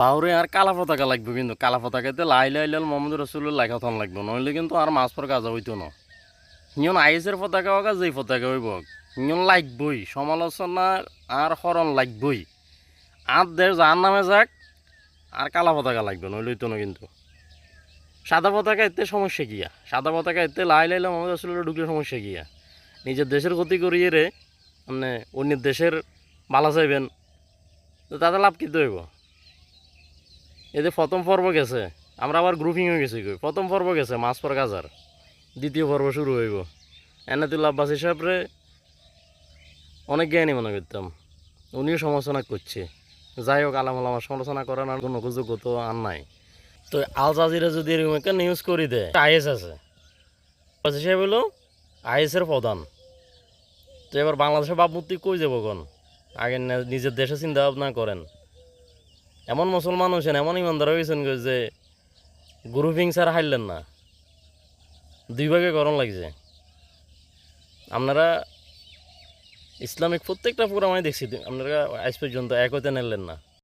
পাউরে আর কালা পতাকা লাগবে, কিন্তু কালা পতাকাতে লাইল মোহাম্মদ রসুল্লাহ লেখাথন লাগবে, নইলে কিন্তু আর মাছ পর কাজা হইতো না। হিয়ন আইএসের পতাকা হোক আর যেই পতাকা হইব, হিয়ন লাগবই, সমালোচনা আর হরণ লাগবই। আর দেশ যার নামে যাক, আর কালা পতাকা লাগবে, নইলে হইতো না। কিন্তু সাদা পতাকা এতে সমস্যা গিয়া, সাদা পতাকা এতে লাইল মোহাম্মদ রসুল্লাহ ঢুকলে সমস্যা গিয়া। নিজের দেশের ক্ষতি করিয়ে রে মানে অন্যের দেশের ভালো চাইবেন, তো তাতে লাভ কী হইব? এতে প্রথম পর্ব গেছে, আমরা আবার গ্রুপিং হয়ে গেছি। প্রথম পর্ব গেছে মাছ পর গাজার, দ্বিতীয় পর্ব শুরু হইব। এনাতুল্লাহ আব্বাসী সাহেবরে অনেক জ্ঞানী মনে করতাম, উনিও সমালোচনা করছে। যাই হোক, আলামার সমালোচনা করার আর কোনো যোগ্য তো আর নাই। তো আল জাজিরা যদি এরকম একটা নিউজ করে দেয়, আইএস আছে, আব্বাসী সাহেব হলো আইএসের প্রধান। তো এবার বাংলাদেশের ভাবমূর্তি কই যাব কোন? আগে নিজের দেশে চিন্তা ভাবনা করেন। এমন মুসলমান হয়েছেন, এমন ইমানদার হয়েছেন যে গ্রুপিং ছাড়া হারলেন না, দুই ভাগে গরম লাগছে। আপনারা ইসলামিক প্রত্যেকটা প্রোগ্রাম আমি দেখছি, আপনারা আজ পর্যন্ত এক হইতে নিলেন না।